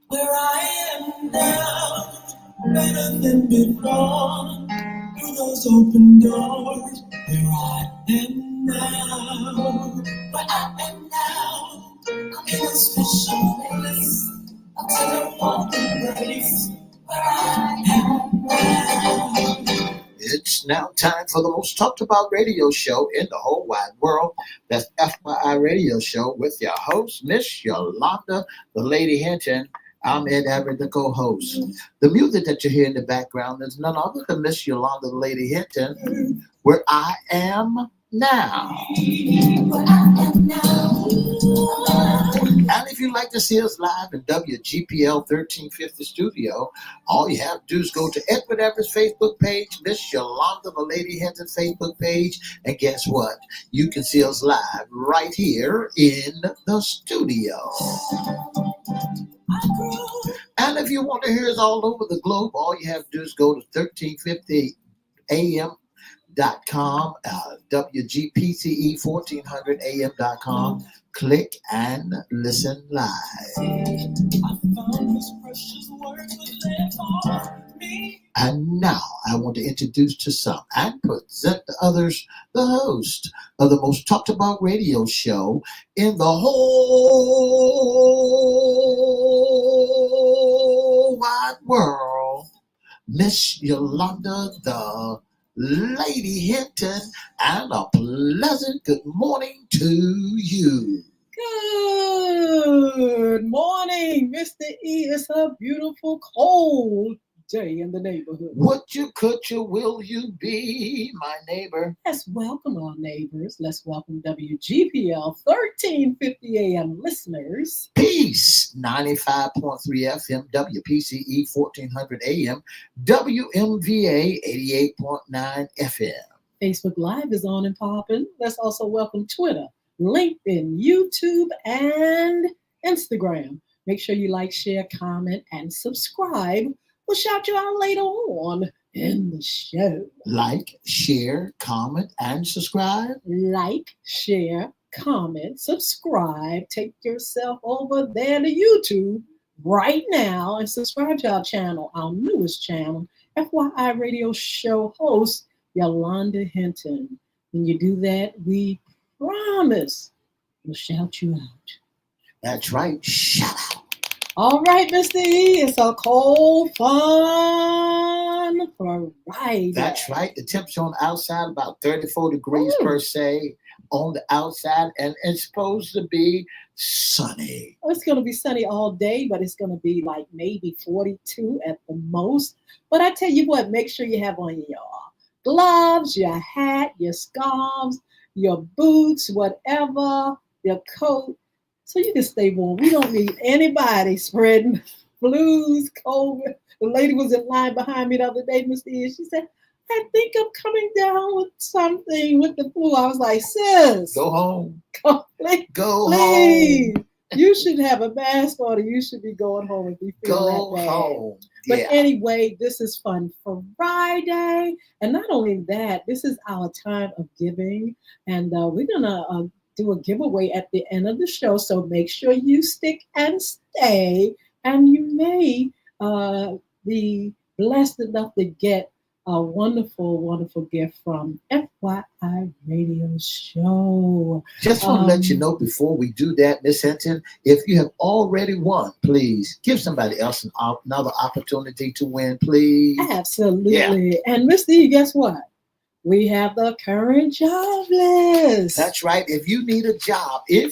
Where I am now, better than before. Through those open doors, where I am now. Where I am now, I'm in a special place. Until I walk the place, where I am now. It's now time for the most talked about radio show in the whole wide world. That's FYI Radio Show with your host, Miss Yolanda, the Lady Hinton. I'm Ed Everett, the co-host. The music that you hear in the background is none other than Miss Yolanda, the Lady Hinton, Where I Am Now. Where I am now. And if you'd like to see us live in WGPL 1350 studio, all you have to do is go to Edward Everett's Facebook page, Miss Yolanda, the Lady Hinton Facebook page, and guess what? You can see us live right here in the studio. And if you want to hear us all over the globe, all you have to do is go to 1350am.com, WGPCE 1400am.com. Click and listen live. And now I want to introduce to some and present to others the host of the most talked about radio show in the whole wide world, Miss Yolanda, the Lady Hinton, and a pleasant good morning to you. Good morning, Mr. E. It's a beautiful cold day in the neighborhood. Would you, could you, will you be my neighbor? Let's welcome our neighbors. Let's welcome WGPL 1350 AM listeners. Peace, 95.3 FM, WPCE 1400 AM, WMVA 88.9 FM. Facebook Live is on and popping. Let's also welcome Twitter, LinkedIn, YouTube, and Instagram. Make sure you like, share, comment, and subscribe. We'll shout you out later on in the show. Like, share, comment, and subscribe. Like, share, comment, subscribe. Take yourself over there to YouTube right now and subscribe to our channel, our newest channel, FYI Radio Show host, Yolanda Hinton. When you do that, we promise we'll shout you out. That's right, shout out. All right, Mr. E, it's a cold, fun Friday. That's right. The temperature on the outside about 34 degrees per se on the outside, and it's supposed to be sunny. It's going to be sunny all day, but it's going to be like maybe 42 at the most. But I tell you what, make sure you have on your gloves, your hat, your scarves, your boots, whatever, your coat, so you can stay warm. We don't need anybody spreading flus, COVID. The lady was in line behind me the other day, Mr. E. She said, I think I'm coming down with something with the flu. I was like, sis. Go home. Go home. You should have a mask on, or you should be going home if you feel that bad. Home. But anyway, this is Fun Friday. And not only that, this is our time of giving. And we're going to do a giveaway at the end of the show. So make sure you stick and stay. And you may be blessed enough to get a wonderful, wonderful gift from FYI Radio Show. Just want to let you know before we do that, Miss Hinton, if you have already won, please give somebody else another opportunity to win, please. Absolutely. Yeah. And Mr. E, guess what? We have the current job list. That's right. If you need a job, the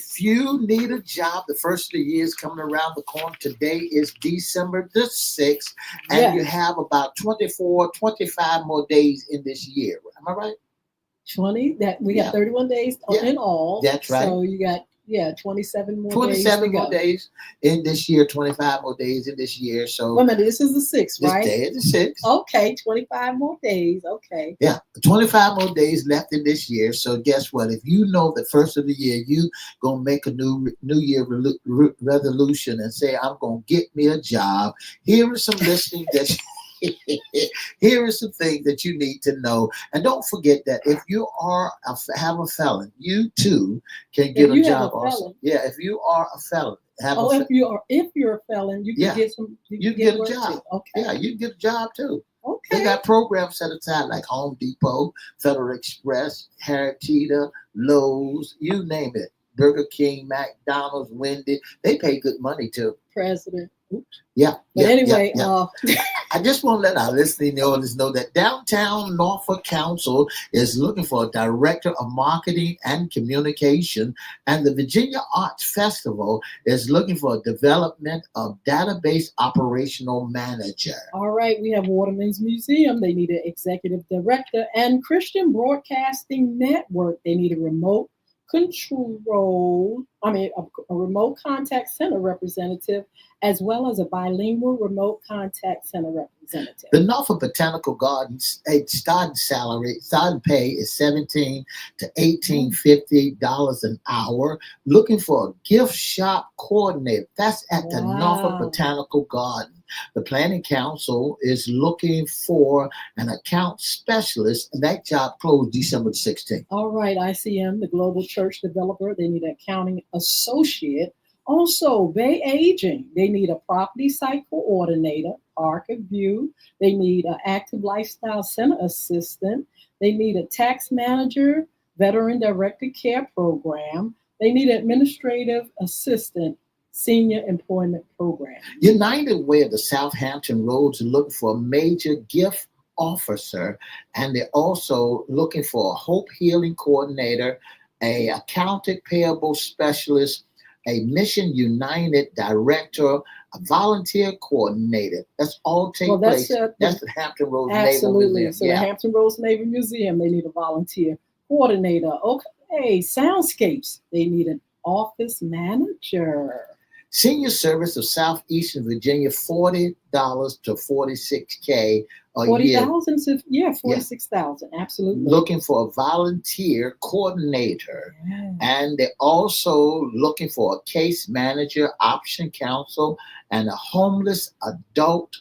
first of the year is coming around the corner. Today is December the 6th, and you have about 24, 25 more days in this year. Am I right? 20, we got 31 days in all. That's right. So you got Yeah, 27 more days 27 to more go. days in this year, 25 more days in this year. So Wait a minute, this is the 6th, this right? day is the 6th. Okay, 25 more days. Okay. Yeah, 25 more days left in this year. So guess what? If you know the first of the year, you gonna make a New Year resolution and say, "I'm gonna get me a job." Here are some listings that. Here are some things that you need to know, and don't forget that if you have a felon, you too can If get a you have a job. Also, felon, yeah, if you are a felon, have oh, a if you're a felon, you can yeah, get some. You you can can get get a work job. too. Okay. Yeah, you can get a job too. They Okay. got programs set aside like Home Depot, Federal Express, Harriet, Lowe's, you name it. Burger King, McDonald's, Wendy. They pay good money too. President. Oops. Yeah, But yeah, yeah, anyway, yeah. I just want to let our listening audience know that Downtown Norfolk Council is looking for a director of marketing and communication, and the Virginia Arts Festival is looking for a development of database operational manager. all right, we have Waterman's Museum. They need an executive director, and Christian Broadcasting Network. They need a remote control. I mean, a remote contact center representative, as well as a bilingual remote contact center representative. The Norfolk Botanical Gardens starting pay is $17 to $18.50 an hour. Looking for a gift shop coordinator. That's at the Norfolk Wow. Botanical Garden. The Planning Council is looking for an account specialist, and that job closed December 16th. All right, ICM, the global church developer, they need an accounting associate. Also, Bay Aging, they need a property site coordinator, Parker View. They need an active lifestyle center assistant. They need a tax manager, veteran directed care program. They need an administrative assistant, senior employment program. United Way of the Southampton Roads are looking for a major gift officer, and they're also looking for a hope healing coordinator, a accountant payable specialist, a Mission United director, a volunteer coordinator. That's all take Well, place. that's That's the Hampton Roads Naval absolutely. Museum. So Yeah. the Hampton Roads Navy Museum, they need a volunteer coordinator. Okay, Soundscapes, they need an office manager. Senior Service of Southeastern Virginia, $40 to $46K a year. 40,000, yeah, 46,000, absolutely. Looking for a volunteer coordinator. Yeah. And they're also looking for a case manager, option counsel, and a homeless adult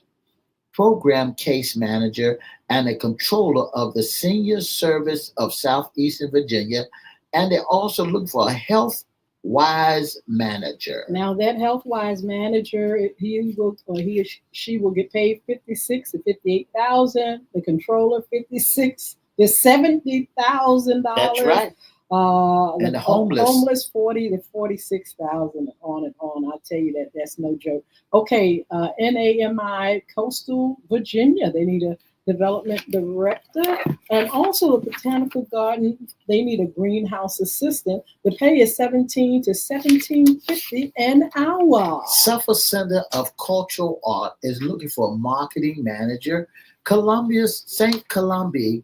program case manager, and a controller of the Senior Service of Southeastern Virginia. And they're also looking for a health wise manager. Now that health-wise manager, he will or he or she will get paid 56 to 58,000. The controller 56 to $70,000. That's right. And the homeless 40 to 46,000, on and on. I'll tell you that's no joke. Okay, NAMI Coastal Virginia, they need a development director, and also the botanical garden, they need a greenhouse assistant. The pay is $17 to $17.50 an hour. Suffolk Center of Cultural Art is looking for a marketing manager. Columbia's St. Columbia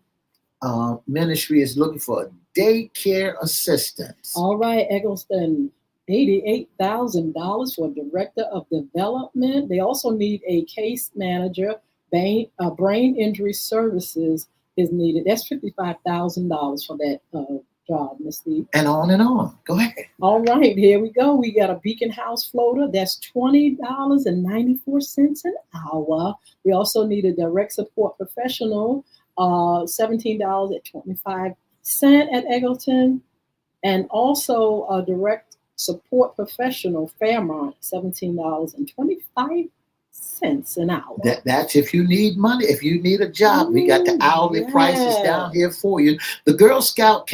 Ministry is looking for a daycare assistant. All right, Eggleston, $88,000 for director of development. They also need a case manager. Brain injury services is needed. That's $55,000 for that job, Ms. Steve. And on and on. Go ahead. All right, here we go. We got a Beacon House floater. That's $20.94 an hour. We also need a direct support professional, $17.25 at Eggleton, and also a direct support professional, Fairmont, $17.25 an hour. That's if you need money, if you need a job. We got the hourly prices down here for you. The Girl Scout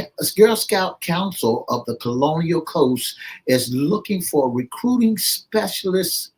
Council of the Colonial Coast is looking for recruiting specialists,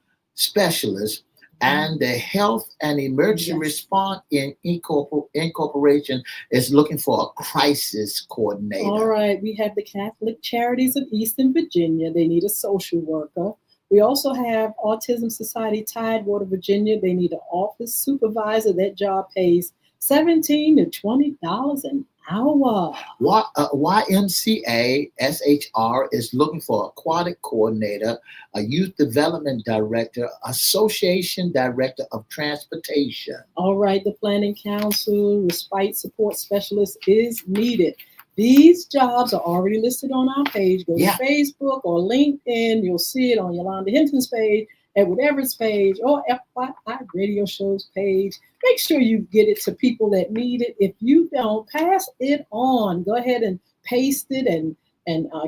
and the Health and Emergency Response Incorporation is looking for a crisis coordinator. All right, we have the Catholic Charities of Eastern Virginia. They need a social worker. We also have Autism Society Tidewater, Virginia. They need an office supervisor. That job pays $17 to $20 an hour. YMCA SHR is looking for aquatic coordinator, a youth development director, association director of transportation. All right, the Planning Council, respite support specialist is needed. These jobs are already listed on our page. Go to Facebook or LinkedIn. You'll see it on Yolanda Hinton's page, Edward Everett's page, or FYI Radio Show's page. Make sure you get it to people that need it. If you don't, pass it on. Go ahead and paste it and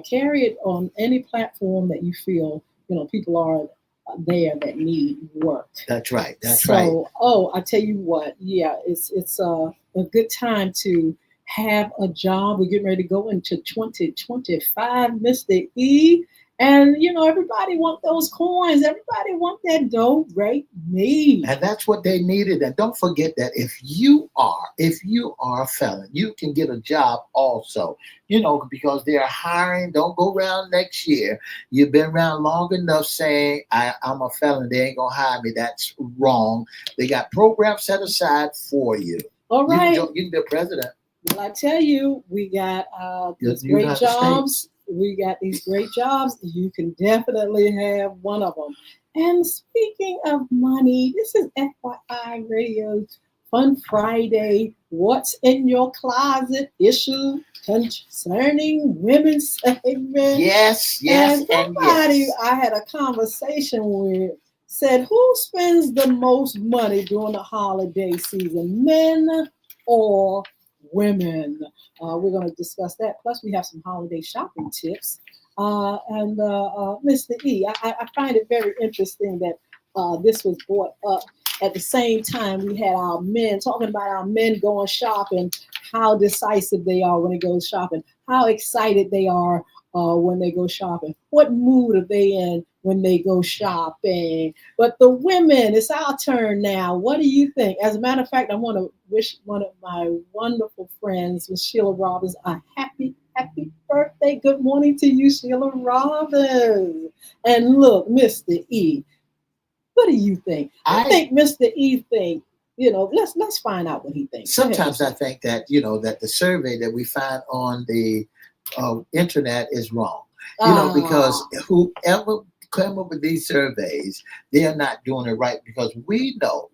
carry it on any platform that you feel people are there that need work. That's right. That's right. So, I tell you what, it's a good time to have a job. We're getting ready to go into 2025, Mr. E. And, everybody want those coins. Everybody want that dough, right? Me. And that's what they needed. And don't forget that if you are a felon, you can get a job also, because they're hiring. Don't go around next year. You've been around long enough saying, I'm a felon. They ain't going to hire me. That's wrong. They got programs set aside for you. All right. You can be a president. Well, I tell you, we got these great jobs. We got these great jobs. You can definitely have one of them. And speaking of money, this is FYI Radio Fun Friday. What's in your closet issue concerning women's segment? Yes. And somebody I had a conversation with said, who spends the most money during the holiday season, men or women? We're going to discuss that. Plus, we have some holiday shopping tips. And Mr. E, I find it very interesting that this was brought up at the same time we had our men talking about our men going shopping, how decisive they are when they go shopping, how excited they are when they go shopping, what mood are they in when they go shopping. But the women, it's our turn now. What do you think? As a matter of fact, I want to wish one of my wonderful friends, Miss Sheila Robbins, a happy birthday. Good morning to you, Sheila Robbins. And look, Mr. E, what do you think? I think Mr. E think, let's find out what he thinks. Sometimes I think that, that the survey that we find on the internet is wrong. Because whoever come up with these surveys, they're not doing it right, because we know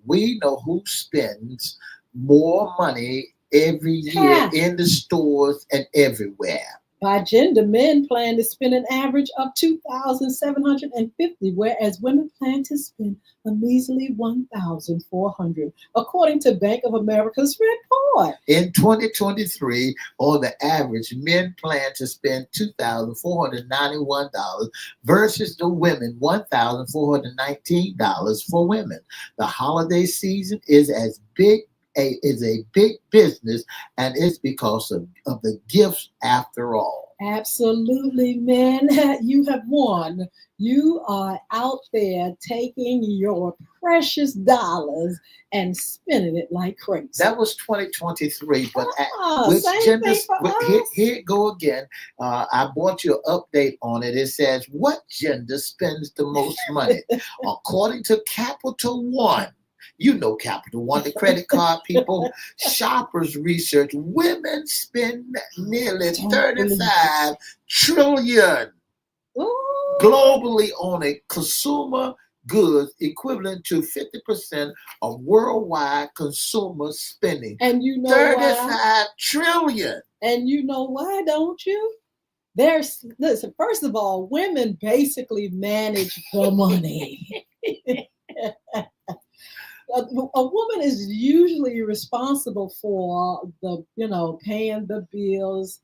who spends more money every year in the stores and everywhere. By gender, men plan to spend an average of $2,750, whereas women plan to spend a measly $1,400, according to Bank of America's report. In 2023, on the average, men plan to spend $2,491 versus the women $1,419 for women. The holiday season is a big business, and it's because of the gifts after all. Absolutely, man. You have won. You are out there taking your precious dollars and spending it like crazy. That was 2023, but here it go again. I brought you an update on it. It says, what gender spends the most money? According to Capital One, Capital One, the credit card people, shoppers research, women spend nearly $35 trillion globally on a consumer goods, equivalent to 50% of worldwide consumer spending. And $35 trillion. And you know why, don't you? Listen, first of all, women basically manage the money. A woman is usually responsible for the, paying the bills,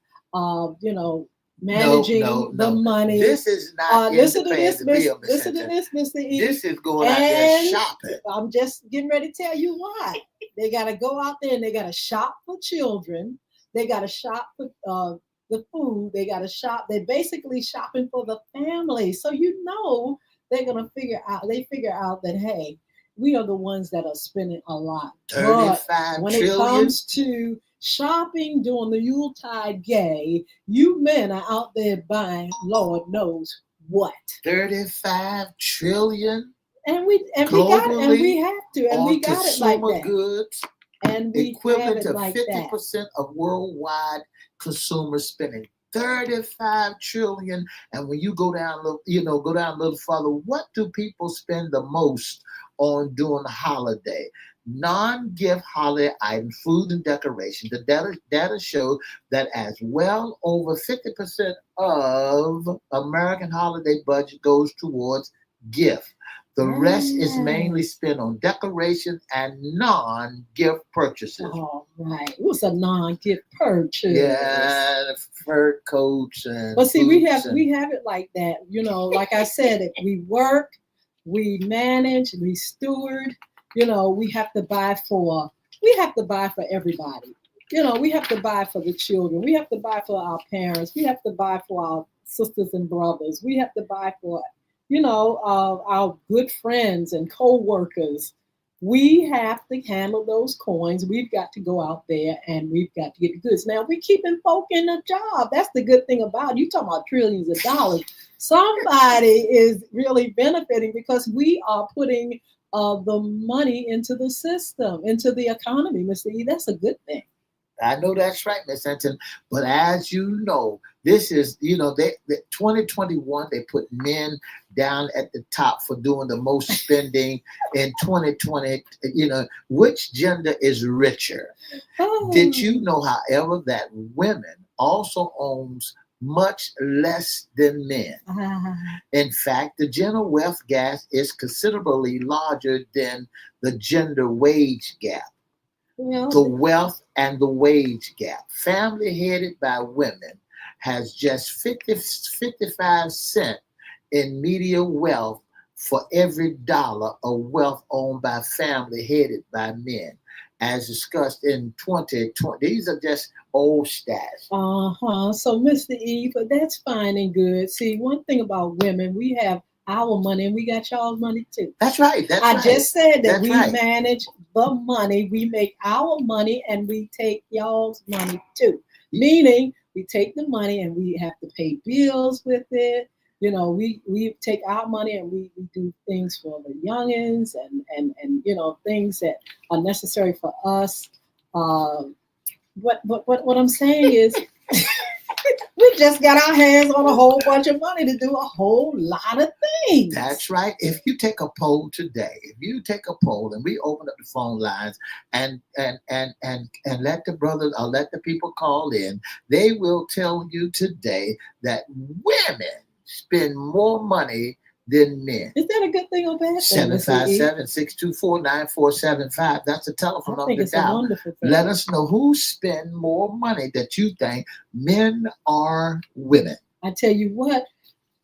managing the money. This is not listen to this, Mr. E. This is going out there shopping. I'm just getting ready to tell you why. They got to go out there and they got to shop for children. They got to shop for the food. They got to shop. They're basically shopping for the family. So they're gonna figure out that, hey, we are the ones that are spending a lot. $35 when trillion. It comes to shopping during the Yuletide gay, you men are out there buying Lord knows what. $35 trillion. And we got it, and we have to, and we got it like that. Goods. And we equivalent have it to like 50% of worldwide consumer spending. 35 trillion. And when you go down, go down a little further, what do people spend the most on during the holiday? Non-gift holiday items, food and decoration. The data show that as well over 50% of American holiday budget goes towards gift. The rest is mainly spent on decoration and non-gift purchases. All right. What's a non-gift purchase? Yeah, fur coats and. But see, we have it like that. Like I said, if we work, we manage, we steward. We have to buy for everybody. We have to buy for the children. We have to buy for our parents. We have to buy for our sisters and brothers. We have to buy for our good friends and co-workers. We have to handle those coins. We've got to go out there and we've got to get the goods. Now, we're keeping folk in a job. That's the good thing about it. You talking about trillions of dollars. Somebody is really benefiting because we are putting the money into the system, into the economy, Mr. E. That's a good thing. I know that's right, Miss Hinton. But as you know, this is, they 2021, they put men down at the top for doing the most spending. In 2020, which gender is richer? Oh. Did you know, however, that women also owns much less than men? In fact, the gender wealth gap is considerably larger than the gender wage gap. The wealth and the wage gap. Family headed by women has just 55 cents in media wealth for every dollar of wealth owned by family headed by men, as discussed in 2020. These are just old stats. So, Mr. E, but that's fine and good. See, one thing about women, we have our money and we got y'all's money too. That's right. I just said that we manage the money. We make our money and we take y'all's money too. Meaning we take the money and we have to pay bills with it. We take our money and we do things for the youngins and things that are necessary for us. What I'm saying is we just got our hands on a whole bunch of money to do a whole lot of things. That's right. If you take a poll today, and we open up the phone lines and let the brothers or let the people call in, they will tell you today that women spend more money than men. Is that a good thing or bad thing? 757-624-9475. That's the telephone number to dial. Let us know who spend more money that you think, men or women. I tell you what,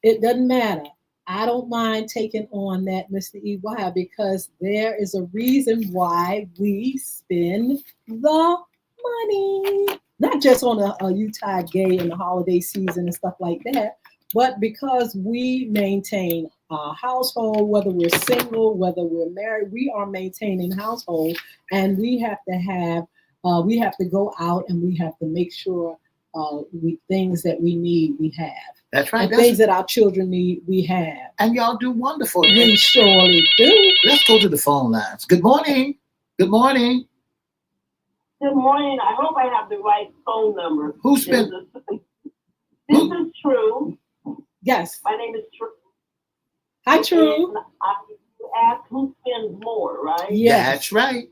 it doesn't matter. I don't mind taking on that, Mr. E. Why? Because there is a reason why we spend the money. Not just on a Utah gay and the holiday season and stuff like that, but because we maintain our household, whether we're single, whether we're married, we are maintaining household, and we have to go out and we have to make sure things that we need, we have. That's right. Things that our children need, we have. And y'all do wonderful. We surely do. Let's go to the phone lines. Good morning. Good morning. Good morning. I hope I have the right phone number. Who's been? This is True. Yes. My name is True. Hi, True. You ask who spends more, right? Yeah, that's right.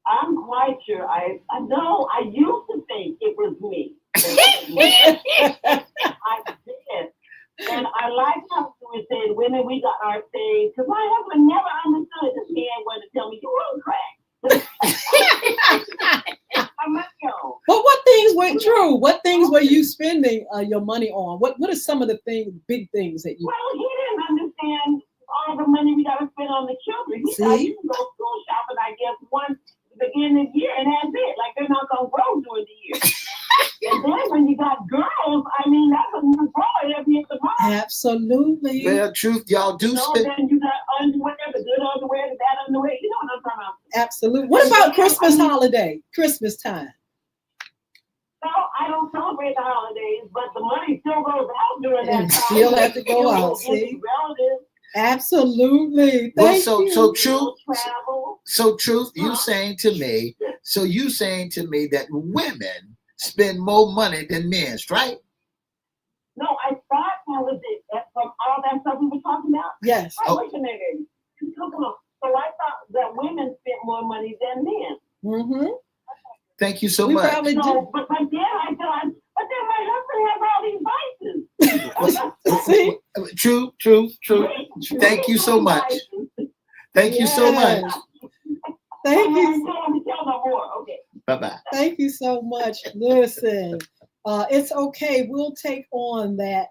I'm quite sure. I know. I used to think it was me. I did. And I like how you said, women, we got our things. Because my husband never understood this man wanted to tell me, you on crack. I'm not young. But what things were True? What things were you spending your money on? What are some of the big things that you? Well, he didn't understand all the money we got to spend on the children. He thought you can go school shopping, I guess, once the beginning of the year, and that's it. Like they're not gonna grow during the year. And then when you got girls, I mean, that's a new boy every other month. Absolutely. Well, Truth, y'all do spend. Then you got underwear, the good underwear, the bad underwear. You know what I'm talking about? Absolutely. What about Christmas holiday? Christmas time. No, I don't celebrate the holidays, but the money still goes out during that time. Still have to go out. See. Relatives. Absolutely. Well, so True. So truth, you Huh? saying to me, that women spend more money than men, right? No, I thought that was it. That's from all that stuff we were talking about. Yes. Hey, wait a minute. Come on. So I thought that women spent more money than men. Mm-hmm. Thank you so We much. probably do. So, but then I thought, but then my husband has all these vices. See? True. Thank you so much. Thank you so much. Yes. Thank you. Tell no more. Okay. Bye-bye. Thank you so much. Listen, it's okay. We'll take on that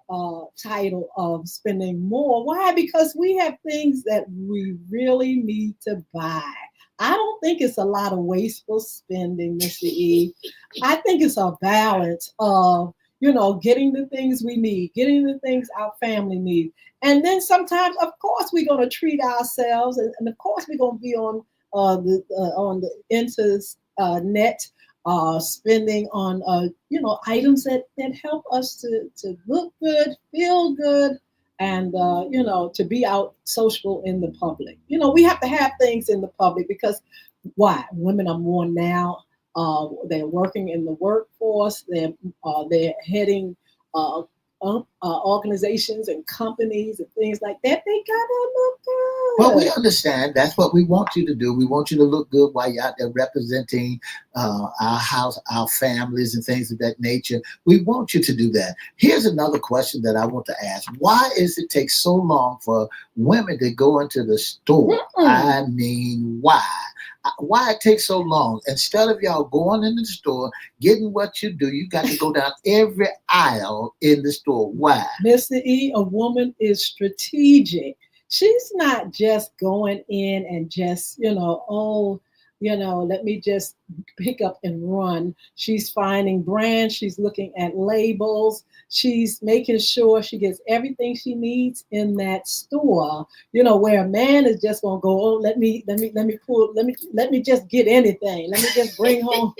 title of spending more. Why? Because we have things that we really need to buy. I don't think it's a lot of wasteful spending, Mr. E. I think it's a balance of, getting the things we need, getting the things our family needs. And then sometimes, of course, we're going to treat ourselves. And of course, we're going to be on the internet spending on, items that help us to look good, feel good, and to be out social in the public. We have to have things in the public because why? Women are more now. They're working in the workforce. They're heading organizations and companies and things like that. They gotta look good. Well, we understand. That's what we want you to do. We want you to look good while you're out there representing our house, our families, and things of that nature. We want you to do that. Here's another question that I want to ask. Why is it take so long for women to go into the store? I mean, why? Why it takes so long? Instead of y'all going into the store, getting what you do, you got to go down every aisle in the store. Why? Mr. E, a woman is strategic. She's not just going in and just, let me just pick up and run. She's finding brands. She's looking at labels. She's making sure she gets everything she needs in that store. Where a man is just gonna go, oh, let me just get anything. Let me just bring home.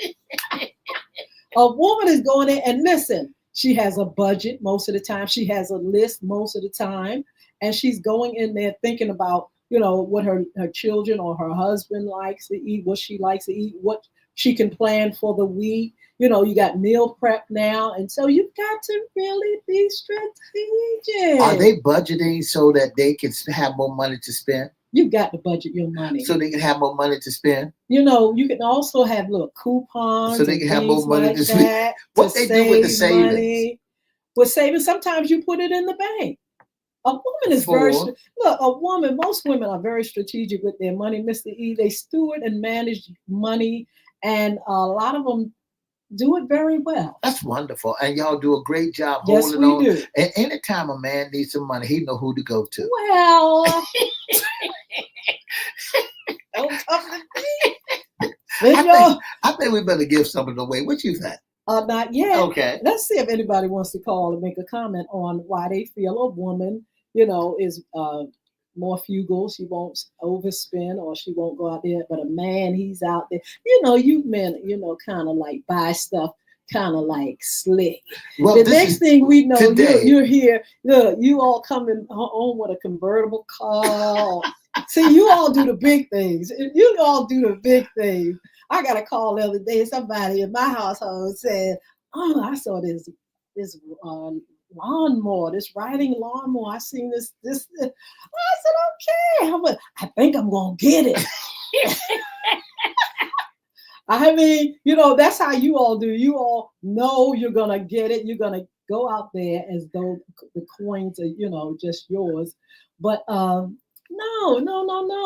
A woman is going in and listen. She has a budget most of the time. She has a list most of the time, and she's going in there thinking about, what her children or her husband likes to eat, what she likes to eat, what she can plan for the week. You got meal prep now. And so you've got to really be strategic. Are they budgeting so that they can have more money to spend? You've got to budget your money. So they can have more money to spend? You can also have little coupons. So they can have more money to spend. What they do with the savings? Money. With savings, sometimes you put it in the bank. A woman is most women are very strategic with their money, Mr. E. They steward and manage money, and a lot of them do it very well. That's wonderful. And y'all do a great job holding on. Do. And anytime a man needs some money, he know who to go to. Well, don't come to me. I think we better give some of it away. What you think? Not yet. Okay. Let's see if anybody wants to call and make a comment on why they feel a woman, is more frugal. She won't overspend, or she won't go out there. But a man, he's out there. You men, kind of like buy stuff, kind of like slick. Well, the next thing we know, you're here. Look, you all coming home with a convertible car. See, you all do the big things. You all do the big things. I got a call the other day. Somebody in my household said, "Oh, I saw this lawnmower, this riding lawnmower. I seen this." I said, "Okay, I think I'm gonna get it." I mean, that's how you all do. You all know you're gonna get it. You're gonna go out there as though the coins are, just yours. But no.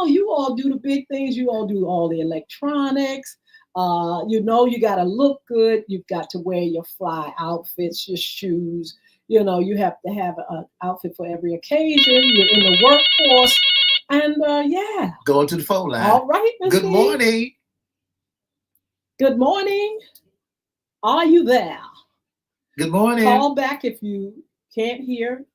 You all do the big things. You all do all the electronics. You got to look good. You've got to wear your fly outfits, your shoes. You have to have an outfit for every occasion. You're in the workforce. And yeah. Going to the phone line. All right, Ms. Good morning. Good morning. Are you there? Good morning. Call back if you can't hear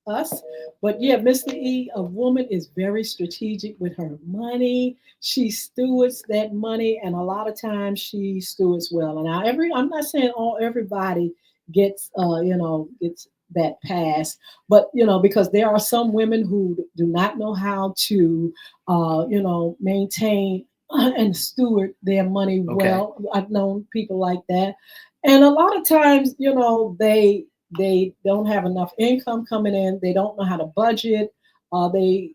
us. But yeah, Mr. E, a woman is very strategic with her money. She stewards that money, and a lot of times she stewards well. And now I'm not saying everybody gets that pass. But because there are some women who do not know how to maintain and steward their money well. I've known people like that, and a lot of times they don't have enough income coming in. They don't know how to budget. They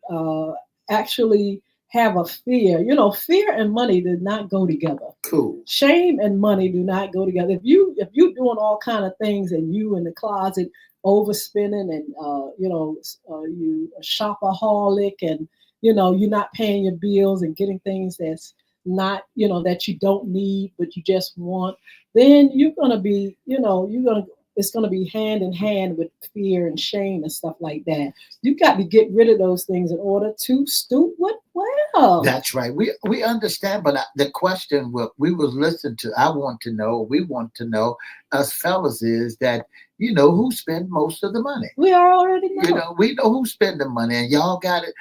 actually have a fear. Fear and money do not go together. Cool. Shame and money do not go together. If you're doing all kind of things and you in the closet overspending and you a shopaholic and you're not paying your bills and getting things that's not that you don't need but you just want, then you're gonna be it's going to be hand in hand with fear and shame and stuff like that. You got to get rid of those things in order to steward well. That's right. We understand, but the question we was listening to, we want to know, us fellas, is that who spend most of the money. We already know. We know who spend the money, and y'all got a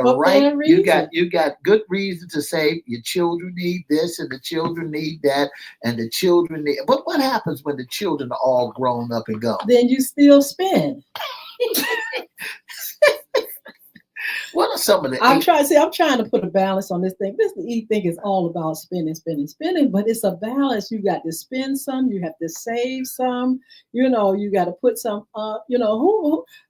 For right. You got good reason to say your children need this and the children need that and the children need. But what happens when the children are all grown up and gone? Then you still spend. What are some of the? I'm trying to put a balance on this thing. Mr. E think it's all about spending, but it's a balance. You got to spend some, you have to save some. You got to put some.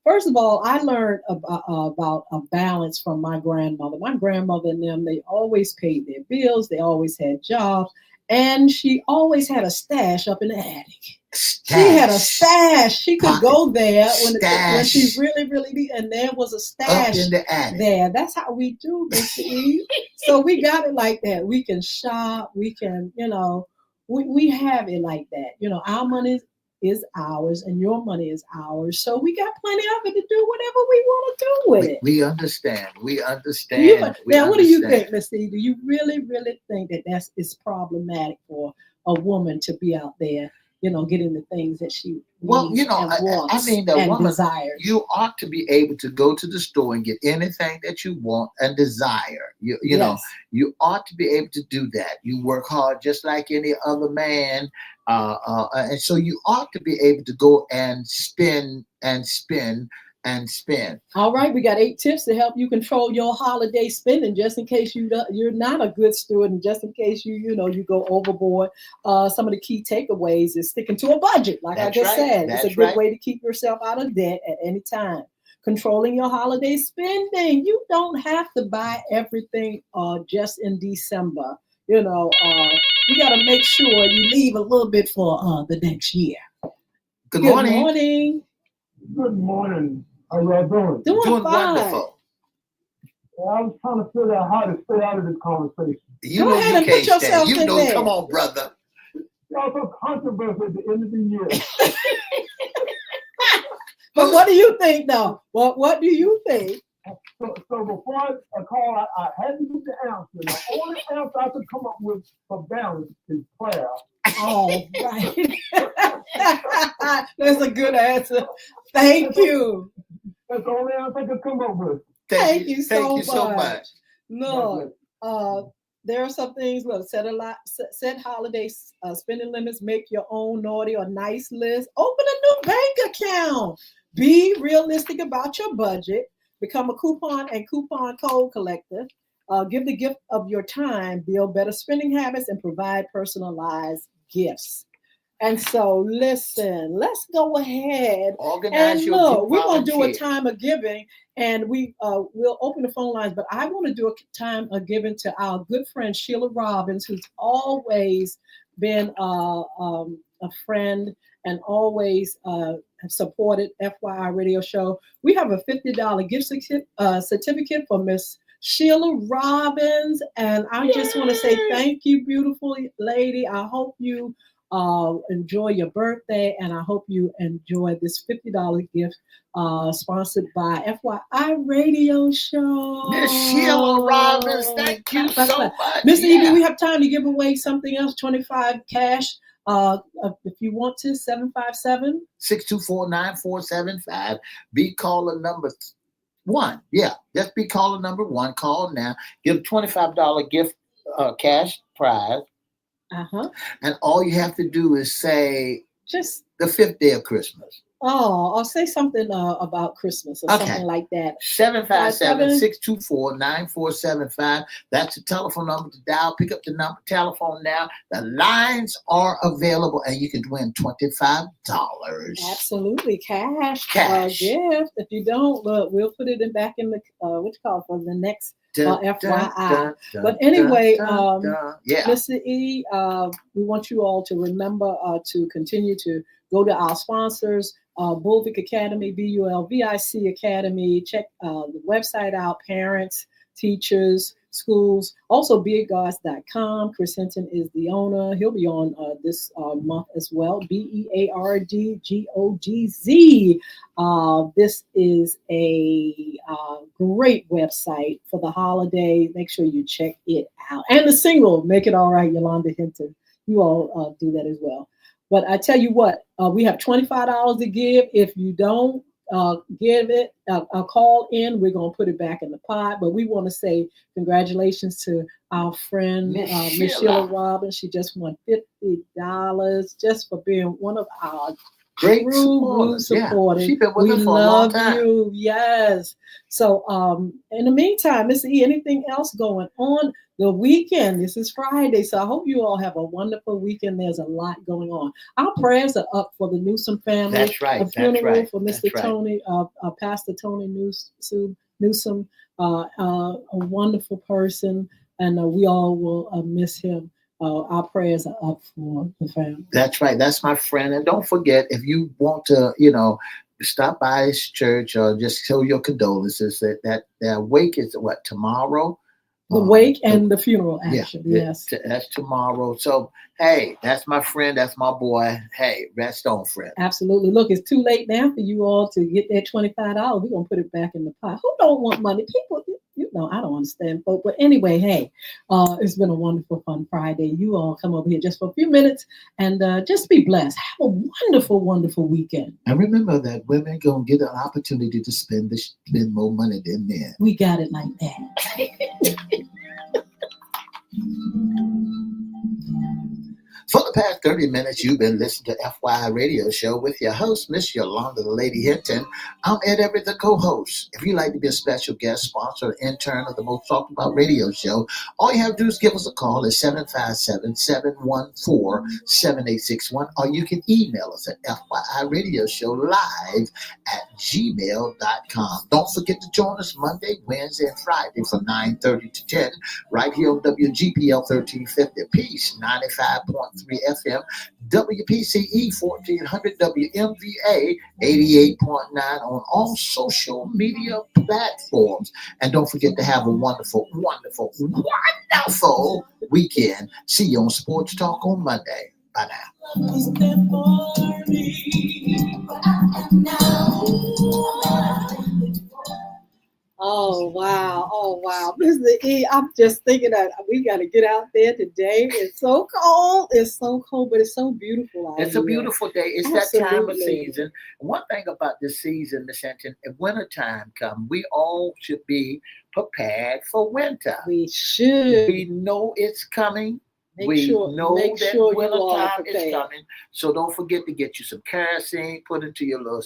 First of all, I learned about a balance from my grandmother. My grandmother and them, they always paid their bills. They always had jobs, and she always had a stash up in the attic. She had a stash. She could go there when she really need, and there was a stash up in the attic. There. That's how we do, Mr. E. So we got it like that. We can shop. We can, we have it like that. Our money is ours, and your money is ours. So we got plenty of it to do whatever we want to do with it. We understand. Now, what do you think, Mr. E? Do you really think that it's problematic for a woman to be out there? Getting the things that she needs and wants the woman, desires. You ought to be able to go to the store and get anything that you want and desire. You ought to be able to do that. You work hard just like any other man, and so you ought to be able to go and spend and spend and spend. All right, we got 8 tips to help you control your holiday spending, just in case you're not a good steward, and just in case you go overboard. Some of the key takeaways is sticking to a budget, like I just said. It's a good way to keep yourself out of debt at any time. Controlling your holiday spending. You don't have to buy everything just in December. You got to make sure you leave a little bit for the next year. Good morning. Good morning. How y'all doing? Doing fine. Wonderful. Well, I was trying to figure out how to stay out of this conversation. Go ahead and put yourself in there. Come on, brother. Y'all so controversial at the end of the year. But what do you think, though? What do you think? So before I call, I had to get the answer. The only answer I could come up with for balance is prayer. Oh, right. That's a good answer. Thank you. That's the only answer I could come up with. Thank you so much. No, there are some things. Look, set holiday spending limits. Make your own naughty or nice list. Open a new bank account. Be realistic about your budget. Become a coupon code collector. Give the gift of your time. Build better spending habits and provide personalized gifts. And so, listen, let's go ahead Organize and your look. We're going to do a volunteer. time of giving, and we'll open the phone lines. But I want to do a time of giving to our good friend Sheila Robbins, who's always been a friend and always have supported FYI Radio Show. We have a $50 gift certificate for Miss Sheila Robbins, and I just want to say thank you, beautiful lady. I hope you enjoy your birthday, and I hope you enjoy this $50 gift sponsored by FYI Radio Show. Miss Sheila Robbins, thank you so much. Mr. E, do we have time to give away something else? 25 cash. If you want to, 757 624-9475. Be caller number 1. Yeah, just be caller number 1. Call now. Give $25 gift cash prize. Uh-huh. And all you have to do is say just the 5th day of Christmas. I'll say something about Christmas or something like that. 757-624-9475. That's the telephone number to dial. Pick up the number, telephone now. The lines are available, and you can win $25. Absolutely, cash. Cash. Gift. If you don't, look, we'll put it back in the what you call it, for the next FYI. But anyway, yeah. Mr. E, we want you all to remember to continue to go to our sponsors, Bulvic Academy, BULVIC Academy. Check the website out, parents, teachers, schools. Also, beardgods.com. Chris Hinton is the owner. He'll be on this month as well. BEARDGOGZ. This is a great website for the holiday. Make sure you check it out. And the single, Make It All Right, Yolanda Hinton. You all do that as well. But I tell you what, we have $25 to give. If you don't give it a call in, we're going to put it back in the pot. But we want to say congratulations to our friend Miss Sheila Robbins. She just won $50 just for being one of our great supporters. Yeah. She's been with we us for love a long time. You. Yes. So in the meantime, Mr. E, anything else going on? The weekend, this is Friday, so I hope you all have a wonderful weekend. There's a lot going on. Our prayers are up for the Newsom family. That's right. A funeral That's right. for Mr. Tony, Pastor Tony Newsom, a wonderful person, and we all will miss him. Our prayers are up for the family. That's right. That's my friend. And don't forget, if you want to, stop by his church or just show your condolences, that their wake is what, tomorrow? The wake and the funeral, actually. Yeah, yes. That's tomorrow. So, hey, that's my friend. That's my boy. Hey, rest on, friend. Absolutely. Look, it's too late now for you all to get that $25. We're going to put it back in the pot. Who don't want money? People, I don't understand, folks. But anyway, hey, it's been a wonderful, fun Friday. You all come over here just for a few minutes and just be blessed. Have a wonderful, wonderful weekend. And remember that women going to get an opportunity to spend more money than men. We got it like that. For the past 30 minutes, you've been listening to FYI Radio Show with your host, Miss Yolanda the Lady Hinton. I'm Ed Everett, the co-host. If you'd like to be a special guest, sponsor, or intern of the Most Talked About Radio Show, all you have to do is give us a call at 757-714-7861, or you can email us at FYIRadiosHowLive@gmail.com. Don't forget to join us Monday, Wednesday, and Friday from 9:30 to 10, right here on WGPL 1350. Peace, 95.3 FM, WPCE 1400, WMVA 88.9 on all social media platforms. And don't forget to have a wonderful, wonderful, wonderful weekend. See you on Sports Talk on Monday. Bye now. Oh, wow. Mr. E, I'm just thinking that we got to get out there today. It's so cold. But it's so beautiful out It's here. a beautiful day. It's Absolutely. that time of season. One thing about this season, Miss Hinton, if wintertime comes, we all should be prepared for winter. We should. We know it's coming. Make we sure wintertime is coming. So don't forget to get you some kerosene, put into your little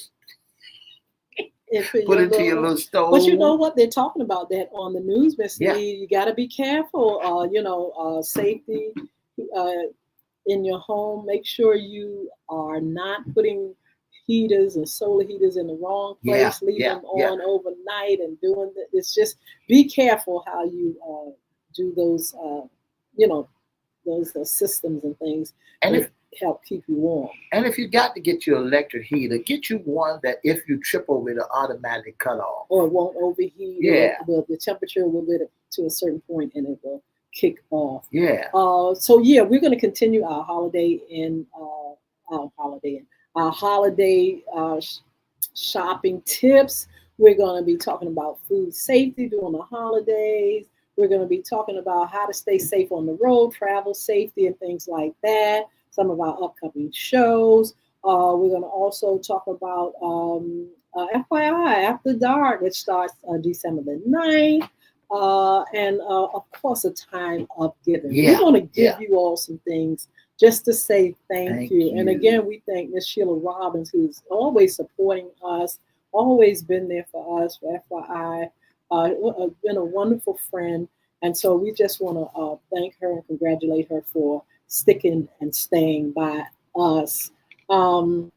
stove. But you know what? They're talking about that on the news, Miss Yeah. Lee. You got to be careful. Safety in your home. Make sure you are not putting heaters and solar heaters in the wrong place. Leave them on overnight and doing that. It's just be careful how you do those. Those systems and things. And help keep you warm. And if you got to get your electric heater, get you one that if you trip over it, it'll automatically cut off. Or it won't overheat. Yeah. The temperature will get it to a certain point and it will kick off. Yeah. We're going to continue our holiday shopping tips. We're going to be talking about food safety during the holidays. We're going to be talking about how to stay safe on the road, travel safety, and things like that. Some of our upcoming shows. We're going to also talk about FYI After Dark, which starts December the 9th. and of course, a time of giving. Yeah, We want to give yeah. you all some things just to say thank Thank you. And you. again, we thank Miss Sheila Robbins, who's always supporting us, always been there for us, for FYI. Been a wonderful friend. And so we just want to thank her and congratulate her for sticking and staying by us. Um,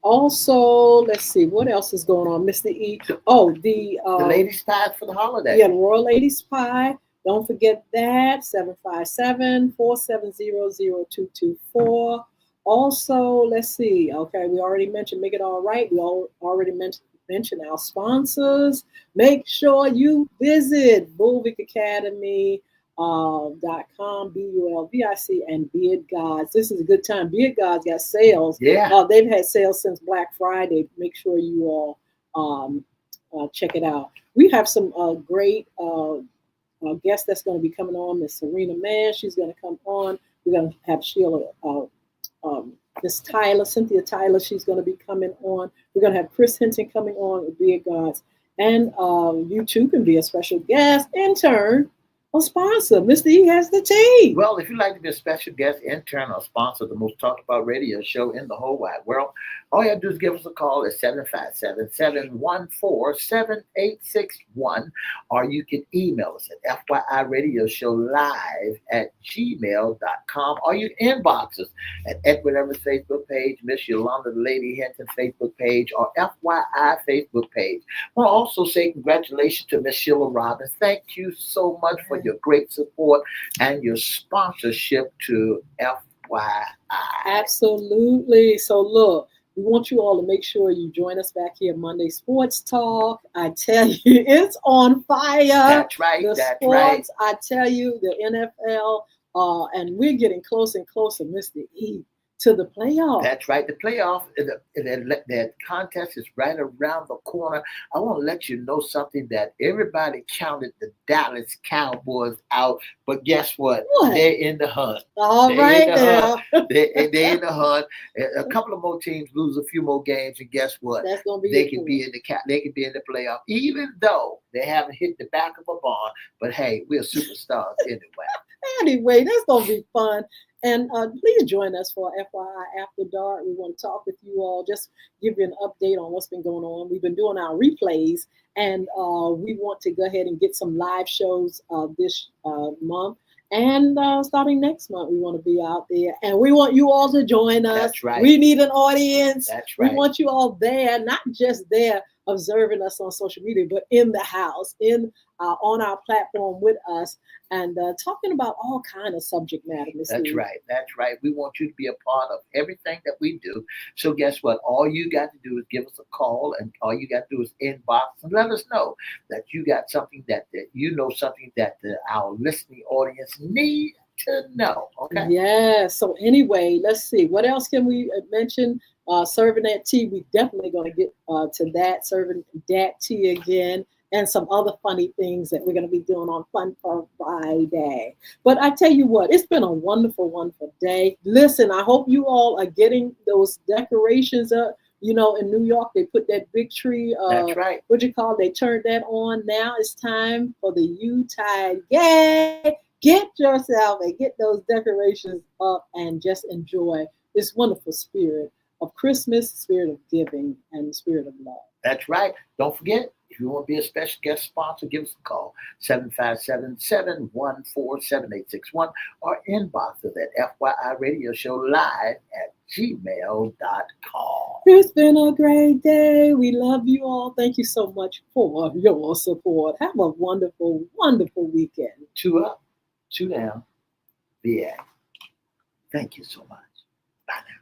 Also, let's see what else is going on, Mr. E. Oh, The ladies' pie for the holiday. yeah, Royal Ladies Pie. Don't forget that 757-470-0224. Also, let's see. Okay, we already mentioned Make It All Right. We already mentioned our sponsors. Make sure you visit Bulvic Academy. .com, BULVIC, and Beard Gods. This is a good time. Beard Gods got sales. Yeah. They've had sales since Black Friday. Make sure you all check it out. We have some great guests that's going to be coming on. Miss Serena Mann, she's going to come on. We're going to have Sheila, Miss Tyler, Cynthia Tyler, she's going to be coming on. We're going to have Chris Hinton coming on with Beard Gods. And you too can be a special guest, intern, or sponsor. Mr. E has the tea. Well, if you'd like to be a special guest, intern, or sponsor the most talked about radio show in the whole wide world, all you have to do is give us a call at 757-714-7861, or you can email us at FYIRadiosHowLive@gmail.com, or you can inbox us at Edward Everett's Facebook page, Miss Yolanda Lady Hinton Facebook page, or FYI Facebook page. I want to also say congratulations to Miss Sheila Robbins. Thank you so much for your great support and your sponsorship to FYI. Absolutely. So look, we want you all to make sure you join us back here Monday Sports Talk. I tell you, it's on fire. That's right. The That's sports, right. I tell you, the NFL, and we're getting closer and closer, Mr. E, to the playoff. That's right. The playoff, that contest is right around the corner. I want to let you know something that everybody counted the Dallas Cowboys out, but guess what? They're in the hunt. All right now. They're in the hunt. A couple of more teams lose a few more games, and guess what? That's gonna be they can be in the playoff, even though they haven't hit the back of a barn. But hey, we're superstars anyway. Anyway, that's gonna be fun. And please join us for FYI After Dark. We want to talk with you all, just give you an update on what's been going on. We've been doing our replays, and we want to go ahead and get some live shows this month. And starting next month, we want to be out there, and we want you all to join us. That's right. We need an audience. That's right. We want you all there, not just there observing us on social media, but in the house, on our platform with us, and talking about all kind of subject matter. That's right. That's right. We want you to be a part of everything that we do. So guess what? All you got to do is give us a call, and all you got to do is inbox and let us know that you got something that you know something that our listening audience need to know. Okay. Yeah. So anyway, let's see. What else can we mention? Serving that tea. We definitely going to get to that. Serving that tea again. And some other funny things that we're going to be doing on Fun Friday. But I tell you what, it's been a wonderful, wonderful day. Listen, I hope you all are getting those decorations up. You know, in New York, they put that big tree. That's right. What you call? They turned that on. Now it's time for the Yuletide. Yay! Get yourself and get those decorations up and just enjoy this wonderful spirit of Christmas, spirit of giving, and the spirit of love. That's right. Don't forget, if you want to be a special guest sponsor, give us a call, 757-714-7861, or inbox us at FYIRadiosHowLive@gmail.com. It's been a great day. We love you all. Thank you so much for your support. Have a wonderful, wonderful weekend. 2 up, 2 down, VA. Thank you so much. Bye now.